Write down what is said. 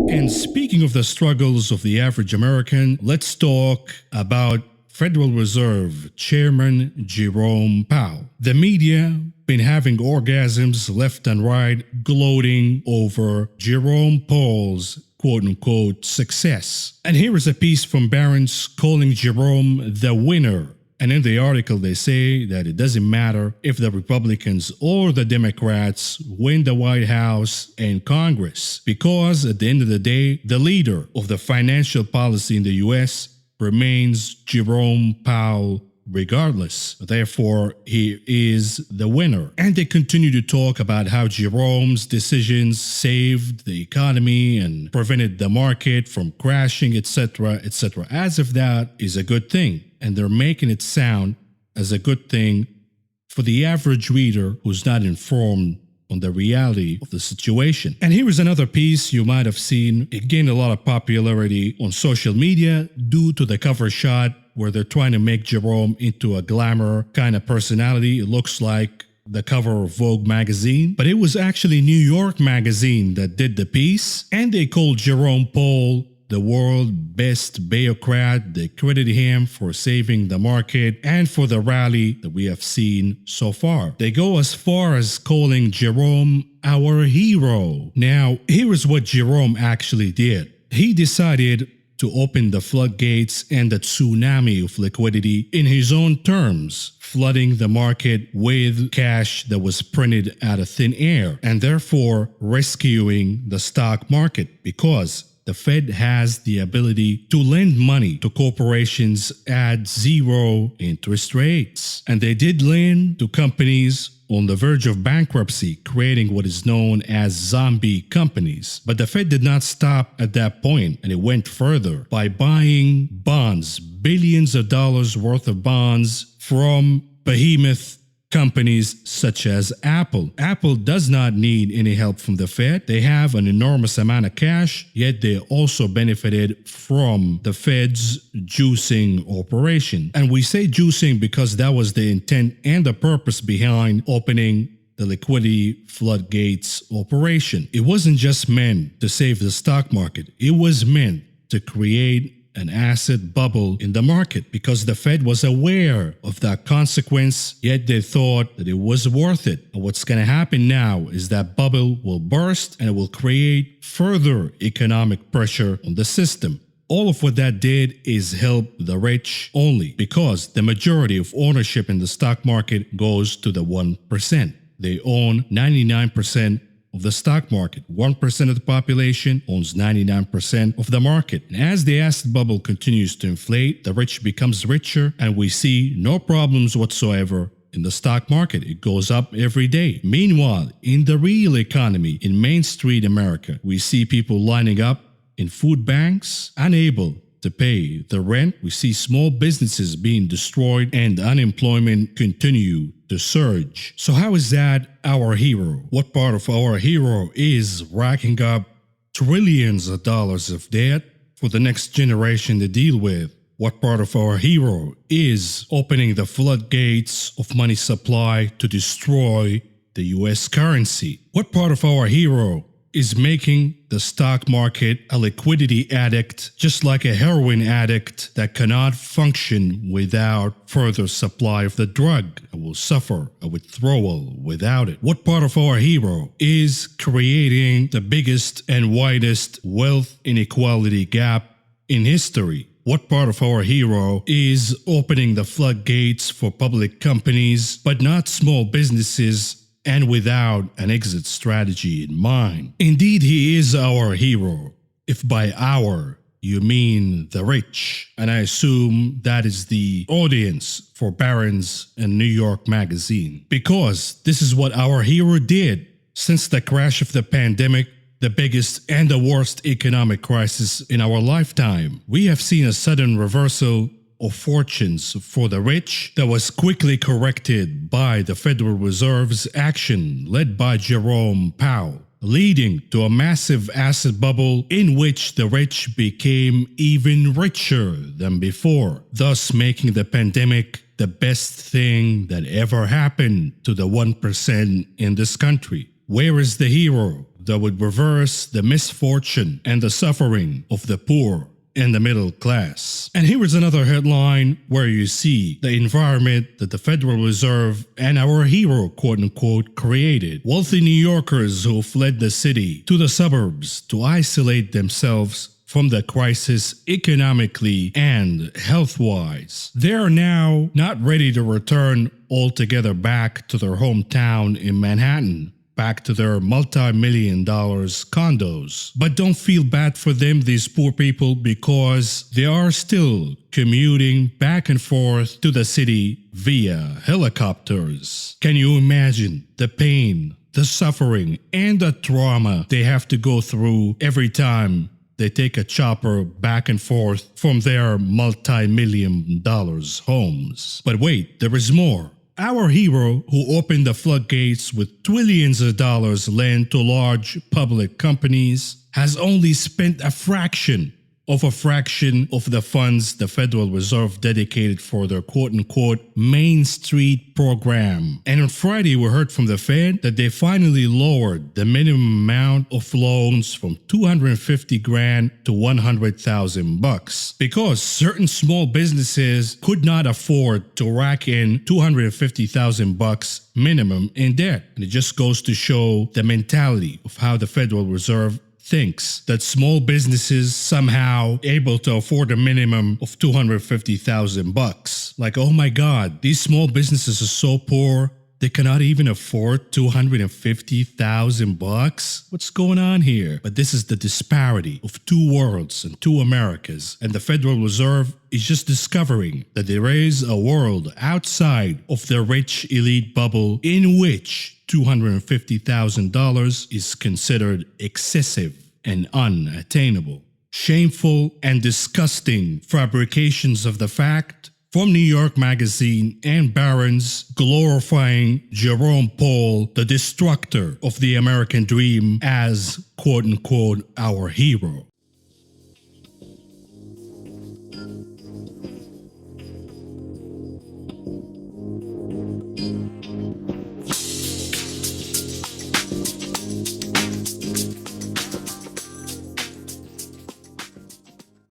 And speaking of the struggles of the average American, let's talk about Federal Reserve Chairman Jerome Powell. The media been having orgasms left and right, gloating over Jerome Powell's quote-unquote success. And here is a piece from Barron's calling Jerome the winner. And in the article, they say that it doesn't matter if the Republicans or the Democrats win the White House and Congress, because at the end of the day, the leader of the financial policy in the U.S. remains Jerome Powell regardless. Therefore, he is the winner. And they continue to talk about how Jerome's decisions saved the economy and prevented the market from crashing, etc., etc., as if that is a good thing. And they're making it sound as a good thing for the average reader who's not informed on the reality of the situation. And here is another piece you might have seen. It gained a lot of popularity on social media due to the cover shot where they're trying to make Jerome into a glamour kind of personality. It looks like the cover of Vogue magazine, but it was actually New York magazine that did the piece, and they called Jerome Powell the world's best bureaucrat. They credited him for saving the market and for the rally that we have seen so far. They go as far as calling Jerome our hero. Now, here is what Jerome actually did. He decided to open the floodgates and the tsunami of liquidity in his own terms, flooding the market with cash that was printed out of thin air, and therefore rescuing the stock market, because the Fed has the ability to lend money to corporations at zero interest rates. And they did lend to companies on the verge of bankruptcy, creating what is known as zombie companies. But the Fed did not stop at that point, and it went further by buying bonds, billions of dollars worth of bonds from behemoth companies such as Apple. Apple does not need any help from the Fed. They have an enormous amount of cash, yet they also benefited from the Fed's juicing operation. And we say juicing because that was the intent and the purpose behind opening the liquidity floodgates operation. It wasn't just meant to save the stock market. It was meant to create an asset bubble in the market, because the Fed was aware of that consequence, yet they thought that it was worth it. And what's going to happen now is that bubble will burst and it will create further economic pressure on the system. All of what that did is help the rich only, because the majority of ownership in the stock market goes to the 1%. They own 99% of the stock market. 1% of the population owns 99% of the market. And as the asset bubble continues to inflate, the rich becomes richer, and we see no problems whatsoever in the stock market. It goes up every day. Meanwhile, in the real economy, in Main Street America, we see people lining up in food banks, unable to pay the rent. We see small businesses being destroyed, and unemployment continue to surge. So how is that our hero? What part of our hero is racking up trillions of dollars of debt for the next generation to deal with? What part of our hero is opening the floodgates of money supply to destroy the US currency? What part of our hero is making the stock market a liquidity addict, just like a heroin addict that cannot function without further supply of the drug and will suffer a withdrawal without it? What part of our hero is creating the biggest and widest wealth inequality gap in history? What part of our hero is opening the floodgates for public companies, but not small businesses, and without an exit strategy in mind? Indeed, he is our hero, if by our you mean the rich. And I assume that is the audience for Barron's and New York Magazine. Because this is what our hero did. Since the crash of the pandemic, the biggest and the worst economic crisis in our lifetime, we have seen a sudden reversal of fortunes for the rich that was quickly corrected by the Federal Reserve's action led by Jerome Powell, leading to a massive asset bubble in which the rich became even richer than before, thus making the pandemic the best thing that ever happened to the 1% in this country. Where is the hero? that would reverse the misfortune and the suffering of the poor and the middle class. And here is another headline where you see the environment that the Federal Reserve and our hero, quote unquote, created. Wealthy New Yorkers who fled the city to the suburbs to isolate themselves from the crisis economically and health-wise. They are now not ready to return altogether back to their hometown in Manhattan, back to their multi-million dollars condos. But don't feel bad for them, these poor people, because they are still commuting back and forth to the city via helicopters. Can you imagine the pain, the suffering, and the trauma they have to go through every time they take a chopper back and forth from their multi-million dollars homes? But wait, there is more. Our hero, who opened the floodgates with trillions of dollars lent to large public companies, has only spent a fraction of the funds the Federal Reserve dedicated for their quote-unquote Main Street program. And on Friday, we heard from the Fed that they finally lowered the minimum amount of loans from $250,000 to $100,000 because certain small businesses could not afford to rack in $250,000 minimum in debt. And it just goes to show the mentality of how the Federal Reserve thinks that small businesses somehow able to afford a minimum of $250,000. Like, oh my God, these small businesses are so poor, they cannot even afford $250,000. What's going on here? But this is the disparity of two worlds and two Americas. And the Federal Reserve is just discovering that there is a world outside of the rich elite bubble in which $250,000 is considered excessive and unattainable. Shameful and disgusting fabrications of the fact from New York Magazine and Barron's glorifying Jerome Powell, the destructor of the American dream, as quote-unquote our hero.